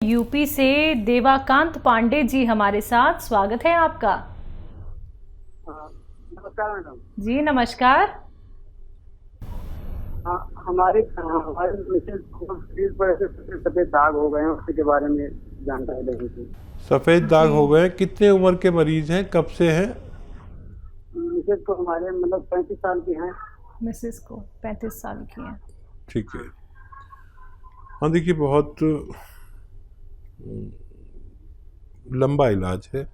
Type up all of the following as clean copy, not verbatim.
UP से देवाकांत पांडे जी हमारे साथ, स्वागत है आपका। नमस्कार मैडम जी नमस्कार। हमारे मिसेज को शरीर पर ऐसे सफेद दाग हो गए हैं, उसके बारे में जानकारी लेनी थी। सफ़ेद दाग हो गए, कितने उम्र के मरीज हैं, कब से हैं? मिसेज को हमारे 35 साल की हैं। मिसेस को 35 साल की हैं। ठीक है। हाँ देखिए, बहुत लंबा इलाज है,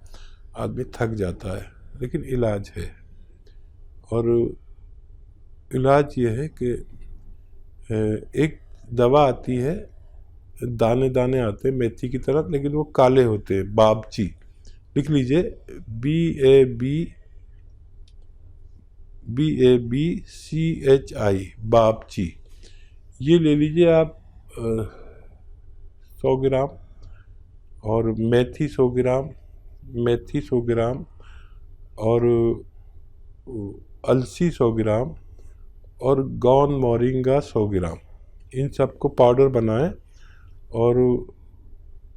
आदमी थक जाता है, लेकिन इलाज है। और इलाज ये है कि एक दवा आती है, दाने दाने आते हैं मेथी की तरह, लेकिन वो काले होते हैं, बाबची। लिख लीजिए, BABCHI, बाबची। ये ले लीजिए आप 100 ग्राम, और मेथी 100 ग्राम, मेथी 100 ग्राम, और अलसी 100 ग्राम, और गौन मोरिंगा 100 ग्राम। इन सबको पाउडर बनाएं और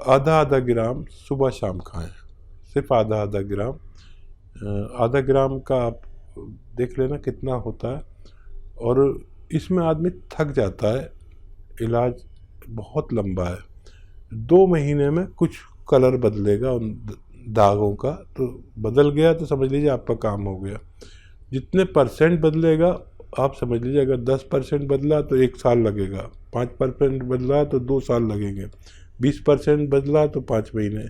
आधा आधा ग्राम सुबह शाम खाएं, सिर्फ आधा आधा ग्राम। आधा ग्राम का आप देख लेना कितना होता है। और इसमें आदमी थक जाता है, इलाज बहुत लंबा है। 2 महीने में कुछ कलर बदलेगा उन दागों का, तो बदल गया तो समझ लीजिए आपका काम हो गया। जितने परसेंट बदलेगा आप समझ लीजिए, अगर 10% बदला तो 1 साल लगेगा, 5% बदला तो 2 साल लगेंगे, 20% बदला तो 5 महीने।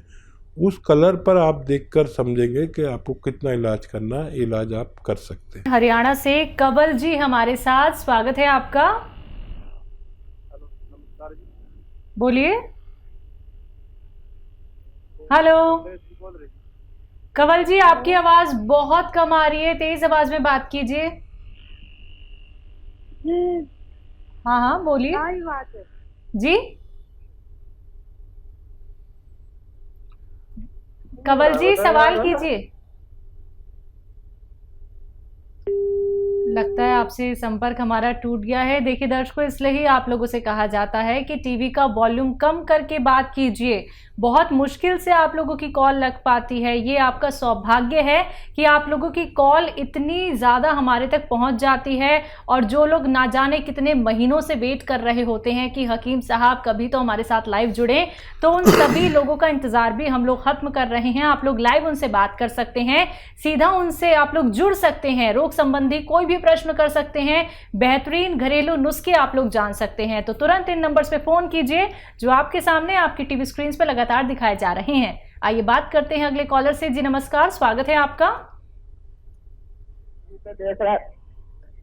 उस कलर पर आप देखकर समझेंगे कि आपको कितना इलाज करना है, इलाज आप कर सकते हैं। हरियाणा से कवल जी हमारे साथ, स्वागत है आपका। बोलिए। हेलो कवल जी, आपकी आवाज बहुत कम आ रही है, तेज आवाज में बात कीजिए। हाँ हाँ बोलिए जी। कवल जी सवाल कीजिए। लगता है आपसे संपर्क हमारा टूट गया है। देखिए दर्शकों, इसलिए ही आप लोगों से कहा जाता है कि टीवी का वॉल्यूम कम करके बात कीजिए। बहुत मुश्किल से आप लोगों की कॉल लग पाती है। ये आपका सौभाग्य है कि आप लोगों की कॉल इतनी ज़्यादा हमारे तक पहुंच जाती है। और जो लोग ना जाने कितने महीनों से वेट कर रहे होते हैं कि हकीम साहब कभी तो हमारे साथ लाइव जुड़े, तो उन सभी लोगों का इंतज़ार भी हम लोग खत्म कर रहे हैं। आप लोग लाइव उनसे बात कर सकते हैं, सीधा उनसे आप लोग जुड़ सकते हैं, रोग संबंधी कोई भी प्रश्न कर सकते हैं, बेहतरीन घरेलू नुस्खे आप लोग जान सकते हैं। तो तुरंत इन नंबर्स पे फोन कीजिए जो आपके सामने आपकी टीवी स्क्रीन पे लगातार दिखाए जा रहे हैं। आइए बात करते हैं अगले कॉलर से। जी नमस्कार, स्वागत है आपका।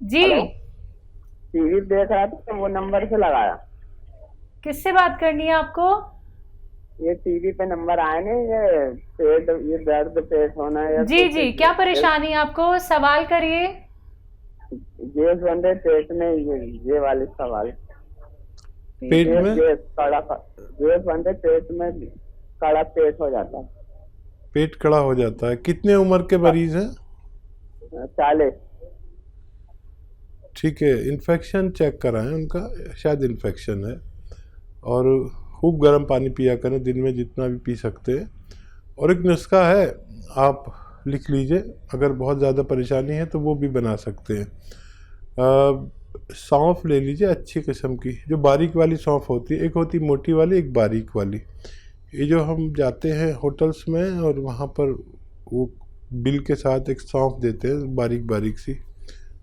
जी टीवी देख रहा था तो वो नंबर से लगाया। किससे बात करनी है आपको? ये टीवी पे नंबर आए नहीं, ये पेट, ये दर्द पेट होना है। जी जी, क्या परेशानी है आपको, सवाल करिए। गैस बन रहे पेट में, ये वाले सवाल। पेट में गैस बन रहे पेट में, कड़ा पेट हो जाता है। पेट कड़ा हो जाता है। कितने उम्र के मरीज हैं? 40। ठीक है, इन्फेक्शन चेक कराएं उनका, शायद इन्फेक्शन है। और खूब गर्म पानी पिया करें, दिन में जितना भी पी सकते हैं। और एक नुस्खा है, आप लिख लीजिए, अगर बहुत ज़्यादा परेशानी है तो वो भी बना सकते हैं। सौंफ ले लीजिए अच्छी किस्म की, जो बारीक वाली सौंफ होती है, एक होती मोटी वाली, एक बारीक वाली। ये जो हम जाते हैं होटल्स में और वहाँ पर वो बिल के साथ एक सौंफ देते हैं बारीक बारीक सी,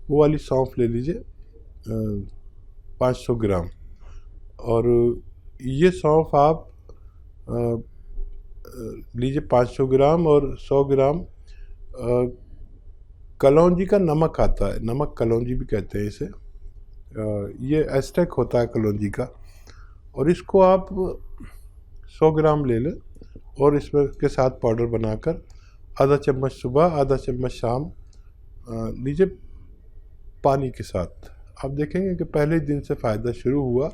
वो वाली सौंफ ले लीजिए 500 ग्राम। और ये सौंफ आप लीजिए 500 ग्राम, और 100 ग्राम कलौंजी का नमक आता है, नमक कलौंजी भी कहते हैं इसे। ये एस्टेक होता है कलौंजी का। और इसको आप 100 ग्राम ले लें और इसमें के साथ पाउडर बनाकर आधा चम्मच सुबह, आधा चम्मच शाम लीजिए पानी के साथ। आप देखेंगे कि पहले दिन से फ़ायदा शुरू हुआ,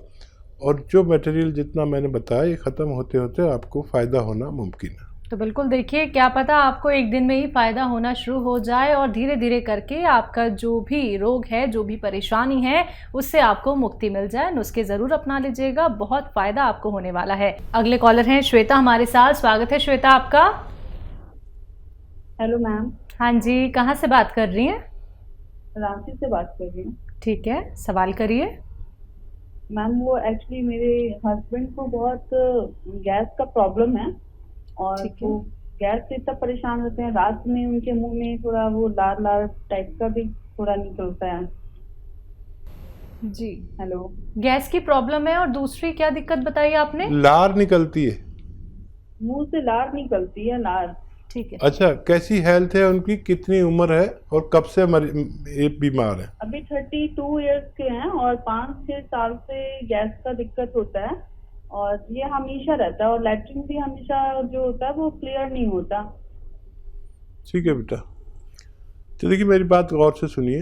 और जो मटेरियल जितना मैंने बताया ये ख़त्म होते होते आपको फ़ायदा होना मुमकिन है। तो बिल्कुल देखिए, क्या पता आपको एक दिन में ही फ़ायदा होना शुरू हो जाए और धीरे धीरे करके आपका जो भी रोग है, जो भी परेशानी है, उससे आपको मुक्ति मिल जाए। नुस्खे ज़रूर अपना लीजिएगा, बहुत फ़ायदा आपको होने वाला है। अगले कॉलर हैं श्वेता हमारे साथ। स्वागत है श्वेता आपका। Hello ma'am. हाँ जी, कहाँ से बात कर रही हैं? रांची से बात कर रही हूँ। ठीक है, सवाल करिए। मैम वो एक्चुअली मेरे हस्बैंड को बहुत गैस का प्रॉब्लम है और ठीक है। वो गैस से इतना परेशान होते हैं, रात में उनके मुंह में थोड़ा वो लाल लाल टाइप का भी थोड़ा निकलता है। जी, हेलो। गैस की प्रॉब्लम है और दूसरी क्या दिक्कत बताई आपने? लार निकलती है। मुंह से लार निकलती है, लार। ठीक है। अच्छा, कैसी हेल्थ है उनकी, कितनी उम्र है और कब से ये बीमार है? अभी 32 इयर्स के हैं और 5-6 साल से गैस का दिक्कत होता है और ये हमेशा रहता है और लैट्रिन भी हमेशा जो होता है वो क्लियर नहीं होता। ठीक है बेटा, तो देखिए मेरी बात गौर से सुनिए।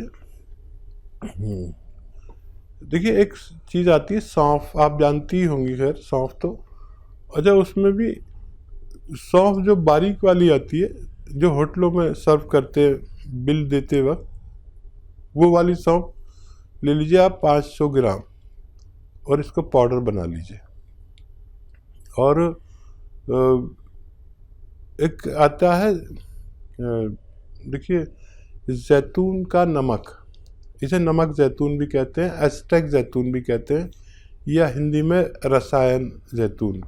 देखिए एक चीज़ आती है सौंफ, आप जानती ही होंगी, खैर सौंफ तो। अच्छा, उसमें भी सौंफ जो बारीक वाली आती है, जो होटलों में सर्व करते हैं बिल देते वक्त, वो वाली सौंफ ले लीजिए आप 500 ग्राम और इसको पाउडर बना लीजिए। और एक आता है, देखिए जैतून का नमक, इसे नमक जैतून भी कहते हैं, एस्टेक जैतून भी कहते हैं, या हिंदी में रसायन जैतून।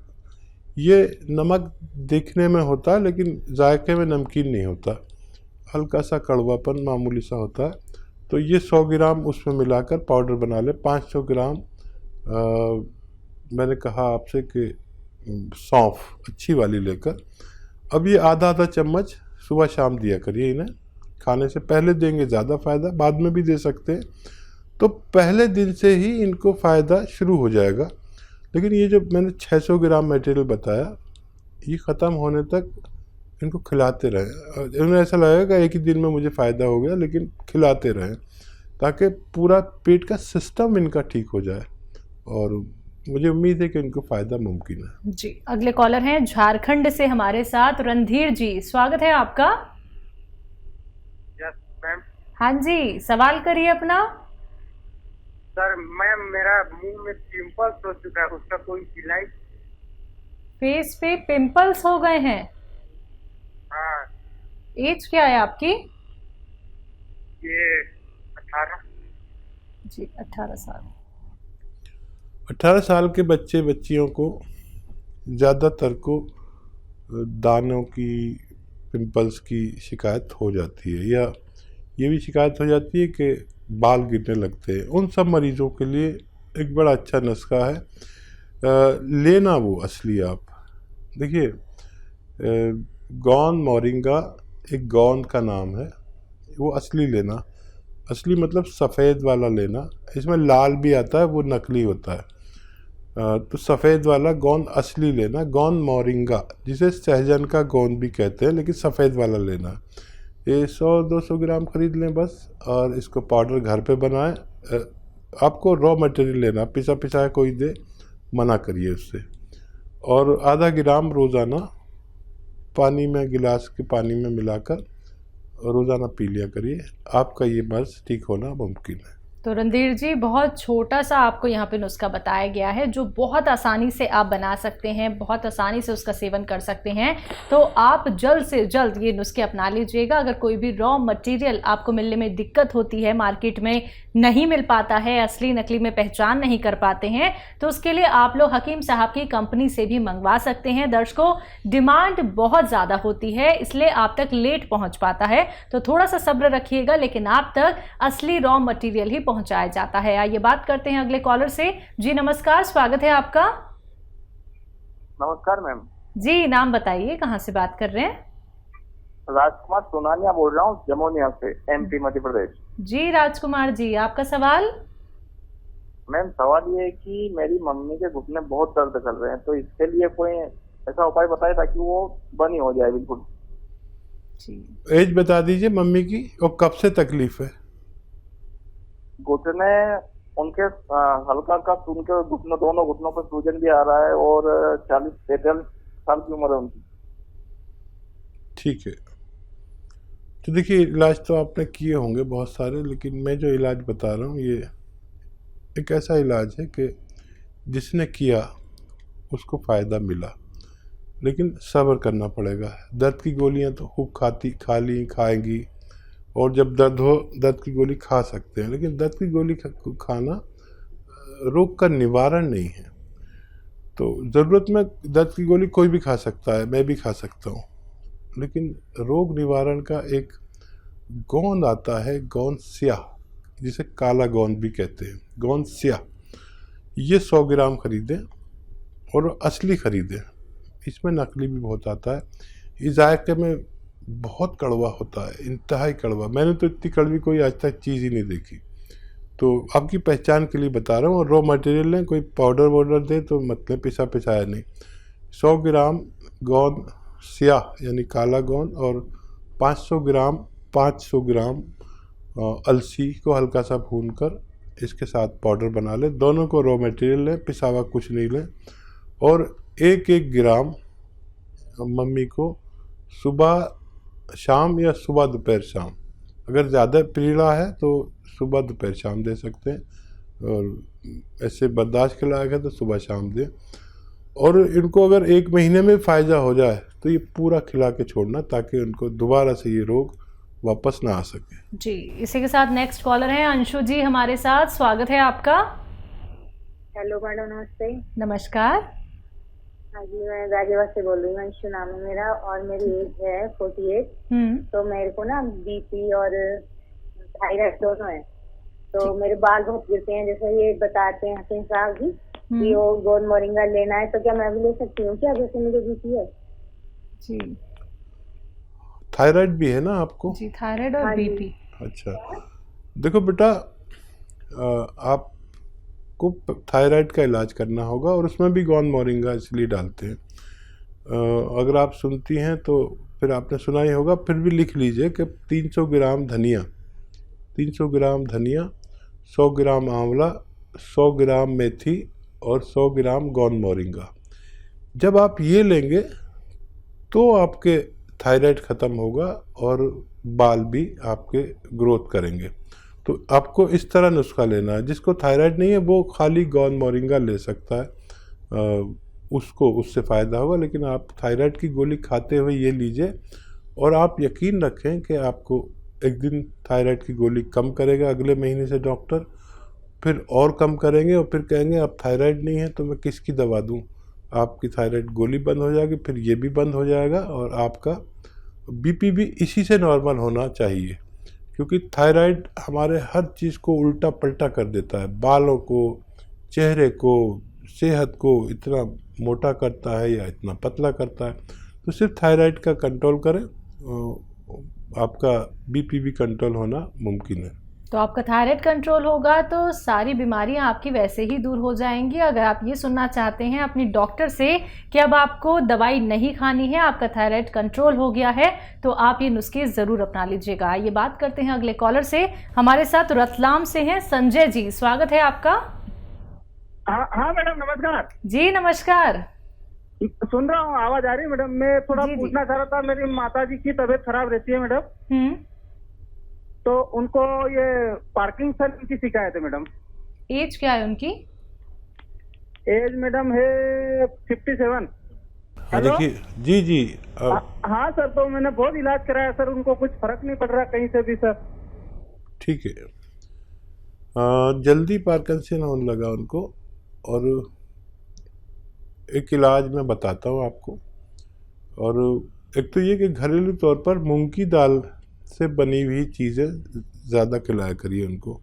ये नमक दिखने में होता है लेकिन जायके में नमकीन नहीं होता, हल्का सा कड़वापन मामूली सा होता है। तो ये 100 ग्राम उसमें मिलाकर पाउडर बना ले। 500 ग्राम मैंने कहा आपसे कि सौंफ अच्छी वाली लेकर, अब ये आधा आधा चम्मच सुबह शाम दिया करिए। इन्हें खाने से पहले देंगे ज़्यादा फ़ायदा, बाद में भी दे सकते हैं। तो पहले दिन से ही इनको फ़ायदा शुरू हो जाएगा। लेकिन ये जो मैंने 600 ग्राम मटेरियल बताया, ये ख़त्म होने तक इनको खिलाते रहें। इन्हें ऐसा लगेगा कि एक ही दिन में मुझे फ़ायदा हो गया, लेकिन खिलाते रहें ताकि पूरा पेट का सिस्टम इनका ठीक हो जाए, और मुझे उम्मीद है कि इनको फ़ायदा मुमकिन है। जी, अगले कॉलर हैं झारखंड से हमारे साथ रणधीर जी। स्वागत है आपका। Yes ma'am. हाँ जी, सवाल करिए अपना। सर मैम, मेरा मुंह में पिंपल्स हो चुका है, उसका कोई इलाज? फेस पे पिंपल्स हो गए हैं? हाँ। एज क्या है आपकी? ये 18। जी, 18 साल। 18 साल के बच्चे बच्चियों को ज़्यादातर को दानों की, पिंपल्स की शिकायत हो जाती है, या ये भी शिकायत हो जाती है कि बाल गिरने लगते हैं। उन सब मरीज़ों के लिए एक बड़ा अच्छा नुस्खा है, लेना वो असली। आप देखिए, गौन मोरिंगा एक गौन का नाम है, वो असली लेना। असली मतलब सफ़ेद वाला लेना, इसमें लाल भी आता है, वो नकली होता है। तो सफ़ेद वाला गोंद असली लेना, गोंद मोरिंगा, जिसे सहजन का गोंद भी कहते हैं, लेकिन सफ़ेद वाला लेना। ये 100-200 ग्राम खरीद लें बस, और इसको पाउडर घर पे बनाएं। आपको रॉ मटेरियल लेना, पिसा पिसाया कोई दे, मना करिए उससे। और आधा ग्राम रोज़ाना पानी में, गिलास के पानी में मिलाकर रोज़ाना पी लिया करिए। आपका ये मर्ज़ ठीक होना मुमकिन है। तो रणधीर जी, बहुत छोटा सा आपको यहाँ पे नुस्खा बताया गया है जो बहुत आसानी से आप बना सकते हैं, बहुत आसानी से उसका सेवन कर सकते हैं। तो आप जल्द से जल्द ये नुस्खे अपना लीजिएगा। अगर कोई भी रॉ मटेरियल आपको मिलने में दिक्कत होती है, मार्केट में नहीं मिल पाता है, असली नकली में पहचान नहीं कर पाते हैं, तो उसके लिए आप लोग हकीम साहब की कंपनी से भी मंगवा सकते हैं। दर्शकों, डिमांड बहुत ज़्यादा होती है, इसलिए आप तक लेट पहुँच पाता है, तो थोड़ा सा सब्र रखिएगा, लेकिन आप तक असली रॉ मटेरियल ही पहुंचाया जाता है। आइए बात करते हैं अगले कॉलर से। जी नमस्कार, स्वागत है आपका। नमस्कार मैम। जी, नाम बताइए, कहां से बात कर रहे हैं? राजकुमार सोनानिया बोल रहा हूँ, जमोनिया से, एमपी मध्य प्रदेश। जी राजकुमार जी, आपका सवाल। मैम सवाल ये है कि मेरी मम्मी के घुटने बहुत दर्द कर रहे हैं, तो इसके लिए कोई ऐसा उपाय बताए ताकि वो बनी हो जाए बिल्कुल। एज बता दीजिए मम्मी की, और कब से तकलीफ है? घुटने उनके हल्का का, उनके घुटनों, दोनों घुटनों पर सूजन भी आ रहा है, और 40-43 साल की उम्र है उनकी। ठीक है। तो देखिए, इलाज तो आपने किए होंगे बहुत सारे, लेकिन मैं जो इलाज बता रहा हूँ ये एक ऐसा इलाज है कि जिसने किया उसको फ़ायदा मिला, लेकिन सब्र करना पड़ेगा। दर्द की गोलियाँ तो खूब खाएंगी, और जब दर्द हो दर्द की गोली खा सकते हैं, लेकिन दर्द की गोली खाना रोग का निवारण नहीं है। तो ज़रूरत में दर्द की गोली कोई भी खा सकता है, मैं भी खा सकता हूँ, लेकिन रोग निवारण का एक गोंद आता है, गोंद स्याह, जिसे काला गोंद भी कहते हैं, गोंद स्याह। ये 100 ग्राम खरीदें और असली खरीदें, इसमें नकली भी बहुत आता है। इस जायके में बहुत कड़वा होता है, इंतहाई कड़वा। मैंने तो इतनी कड़वी कोई आज तक चीज़ ही नहीं देखी। तो आपकी पहचान के लिए बता रहा हूँ। और रॉ मटेरियल लें, कोई पाउडर वाउडर दे तो मतलब पिसाया नहीं। 100 ग्राम गोंद स्याह यानी काला गोंद और 500 ग्राम अलसी को हल्का सा भूनकर इसके साथ पाउडर बना लें। दोनों को रॉ मटेरियल लें, पिसावा कुछ नहीं लें। और 1-1 ग्राम मम्मी को सुबह शाम या सुबह दोपहर शाम, अगर ज़्यादा पीला है तो सुबह दोपहर शाम दे सकते हैं, और ऐसे बर्दाश्त के लायक है तो सुबह शाम दें। और इनको अगर 1 महीने में फ़ायदा हो जाए तो ये पूरा खिला के छोड़ना, ताकि उनको दोबारा से ये रोग वापस ना आ सके। जी, इसी के साथ नेक्स्ट कॉलर हैं अंशु जी हमारे साथ। स्वागत है आपका। हेलो मैडम, नमस्ते। नमस्कार। हाँ जी, मैं गाजियाबाद से बोल रही हूँ। अंशु नाम है मेरा और मेरी एज है 48। तो मेरे को ना बीपी और थायराइड दोनों है। तो मेरे बाल बहुत गिरते हैं, जैसे ये बताते हैं हसीन साहब जी कि वो गोंद मोरिंगा लेना है, तो क्या मैं भी ले सकती हूँ क्या, जैसे मुझे बीपी है? जी, थायराइड भी है ना आपको? जी, थायराइड और हाँ जी। बीपी। अच्छा, देखो बेटा, आपको थायराइड का इलाज करना होगा, और उसमें भी गोंद मोरिंगा इसलिए डालते हैं। अगर आप सुनती हैं तो फिर आपने सुना ही होगा, फिर भी लिख लीजिए कि 300 ग्राम धनिया, 100 ग्राम आंवला, 100 ग्राम मेथी और 100 ग्राम गोंद मोरिंगा। जब आप ये लेंगे तो आपके थायराइड ख़त्म होगा और बाल भी आपके ग्रोथ करेंगे। तो आपको इस तरह नुस्खा लेना है। जिसको थायराइड नहीं है वो खाली गोंद मोरिंगा ले सकता है, उसको उससे फ़ायदा होगा। लेकिन आप थायराइड की गोली खाते हुए ये लीजिए, और आप यकीन रखें कि आपको एक दिन थायराइड की गोली कम करेगा अगले महीने से डॉक्टर, फिर और कम करेंगे, और फिर कहेंगे अब थायराइड नहीं है तो मैं किसकी दवा दूँ। आपकी थायराइड गोली बंद हो जाएगी, फिर ये भी बंद हो जाएगा, और आपका बीपी भी इसी से नॉर्मल होना चाहिए। क्योंकि थायराइड हमारे हर चीज़ को उल्टा पल्टा कर देता है, बालों को, चेहरे को, सेहत को इतना मोटा करता है या इतना पतला करता है। तो सिर्फ थायराइड का कंट्रोल करें, आपका बीपी भी कंट्रोल होना मुमकिन है। तो आपका थायराइड कंट्रोल होगा तो सारी बीमारियां आपकी वैसे ही दूर हो जाएंगी। अगर आप ये सुनना चाहते हैं अपनी डॉक्टर से कि अब आपको दवाई नहीं खानी है, आपका थायराइड कंट्रोल हो गया है, तो आप ये नुस्खे ज़रूर अपना लीजिएगा। ये बात करते हैं अगले कॉलर से। हमारे साथ रतलाम से हैं संजय जी, स्वागत है आपका। हाँ मैडम, नमस्कार जी नमस्कार। सुन रहा हूँ, आवाज आ रही है मैडम। मैं थोड़ा जी, जी। पूछना चाह रहा था, मेरी माता जी की तबीयत खराब रहती है मैडम, तो उनको ये पार्किंसन की शिकायत है मैडम। एज क्या है उनकी? एज मैडम है 57। हाँ देखिए, जी जी, हाँ सर, तो मैंने बहुत इलाज कराया सर, उनको कुछ फर्क नहीं पड़ रहा कहीं से भी सर। ठीक है। जल्दी पार्किंसन होने लगा उनको, और एक इलाज मैं बताता हूँ आपको। और एक तो ये कि घरेलू तौर पर मूंग की दाल से बनी हुई चीज़ें ज़्यादा खिलाया करिए उनको।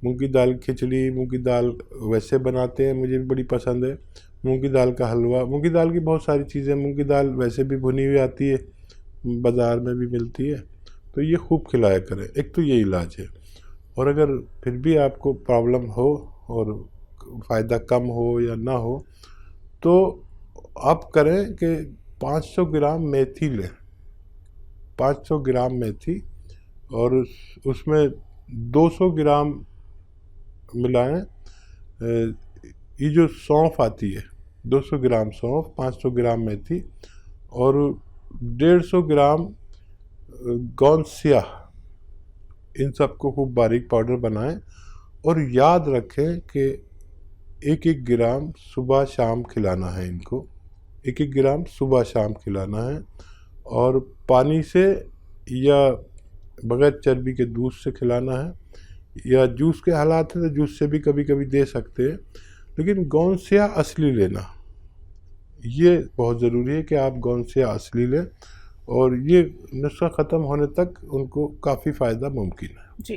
मूंग की दाल खिचड़ी, मूंग की दाल वैसे बनाते हैं, मुझे भी बड़ी पसंद है। मूंग की दाल का हलवा, मूंग की दाल की बहुत सारी चीज़ें, मूंग की दाल वैसे भी भुनी हुई आती है, बाज़ार में भी मिलती है, तो ये खूब खिलाया करें। एक तो ये इलाज है। और अगर फिर भी आपको प्रॉब्लम हो और फ़ायदा कम हो या ना हो, तो आप करें कि 500 ग्राम मेथी लें, 500 ग्राम मेथी, और उसमें 200 ग्राम मिलाएं ये जो सौंफ आती है, 200 ग्राम सौंफ, 500 ग्राम मेथी, और 150 ग्राम गौन स्याह, इन सबको खूब बारीक पाउडर बनाएं और याद रखें कि 1-1 ग्राम सुबह शाम खिलाना है इनको, 1-1 ग्राम सुबह शाम खिलाना है। और पानी से या बगैर चर्बी के दूध से खिलाना है, या जूस के हालात है तो जूस से भी कभी कभी दे सकते हैं, लेकिन गौन स्याह असली लेना, ये बहुत ज़रूरी है कि आप गौन स्याह असली लें, और ये नुस्खा ख़त्म होने तक उनको काफ़ी फ़ायदा मुमकिन है। जी।